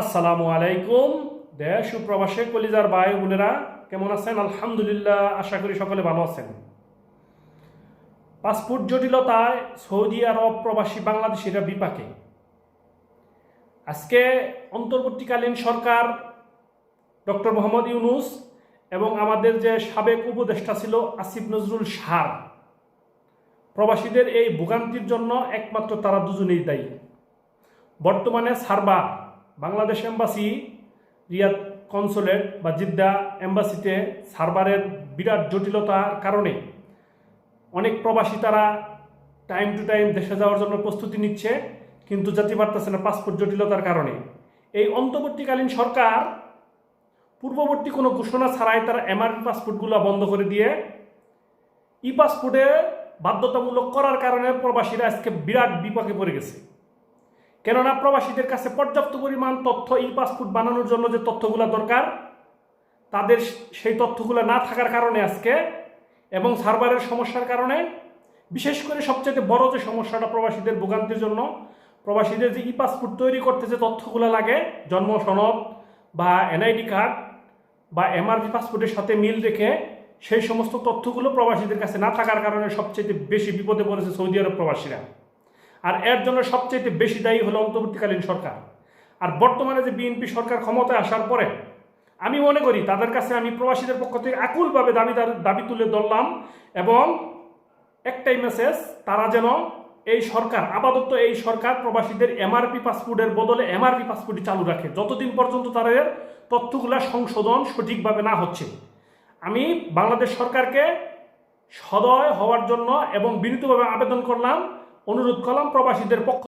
আসসালামু আলাইকুম। দেশ ও প্রবাসে কলিজার ভাই বোনেরা কেমন আছেন? আলহামদুলিল্লাহ, আশা করি সকলে ভালো আছেন। পাসপোর্ট জটিলতায় সৌদি আরব প্রবাসী বাংলাদেশিরা বিপাকে। আজকে অন্তর্বর্তীকালীন সরকার ডক্টর মোহাম্মদ ইউনূস এবং আমাদের যে সাবেক উপদেষ্টা ছিল আসিফ নজরুল সার, প্রবাসীদের এই ভোগান্তির জন্য একমাত্র তারা দুজনেই দায়ী। বর্তমানে server, Bangladesh embassy, Riyadh consulate বা জিদ্দা এম্বাসিতে সার্ভারের বিরাট জটিলতার কারণে অনেক প্রবাসী তারা টাইম টু টাইম দেশে যাওয়ার জন্য প্রস্তুতি নিচ্ছে, কিন্তু যেতে পারতেছে না পাসপোর্ট জটিলতার কারণে। এই অন্তর্বর্তীকালীন সরকার পূর্ববর্তী কোনো ঘোষণা ছাড়াই তারা এমআরপি পাসপোর্টগুলো বন্ধ করে দিয়ে ই পাসপোর্টে বাধ্যতামূলক করার কারণে প্রবাসীরা আজকে বিরাট বিপাকে পড়ে গেছে। কেননা প্রবাসীদের কাছে পর্যাপ্ত পরিমাণ তথ্য ই পাসপোর্ট বানানোর জন্য যে তথ্যগুলো দরকার, তাদের সেই তথ্যগুলো না থাকার কারণে আজকে এবং সার্ভারের সমস্যার কারণে, বিশেষ করে সবচেয়ে বড় যে সমস্যাটা প্রবাসীদের ভোগান্তির জন্য, প্রবাসীদের যে ই পাসপোর্ট তৈরি করতে যে তথ্যগুলো লাগে, জন্ম সনদ বা এনআইডি কার্ড বা এমআরপি পাসপোর্টের সাথে মিল রেখে সেই সমস্ত তথ্যগুলো প্রবাসীদের কাছে না থাকার কারণে সবচেয়ে বেশি বিপদে পড়েছে সৌদি আরব প্রবাসীরা। আর এর জন্য সবচেয়ে বেশি দায়ী হলো অন্তর্বর্তীকালীন সরকার। আর বর্তমানে যে বিএনপি সরকার ক্ষমতায় আসার পরে আমি মনে করি তাদের কাছে আমি প্রবাসীদের পক্ষ থেকে আকুলভাবে দাবি তুলে ধরলাম এবং একটাই মেসেজ, তারা যেন এই সরকার, আপাতত এই সরকার প্রবাসীদের এমআরপি পাসপোর্টের বদলে এমআরপি পাসপোর্টই চালু রাখে যতদিন পর্যন্ত তাদের তথ্যগুলা সংশোধন সঠিকভাবে না হচ্ছে। আমি বাংলাদেশ সরকারকে সদয় হওয়ার জন্য এবং বিনীতভাবে আবেদন করলাম, অনুরোধ করলাম প্রবাসীদের পক্ষ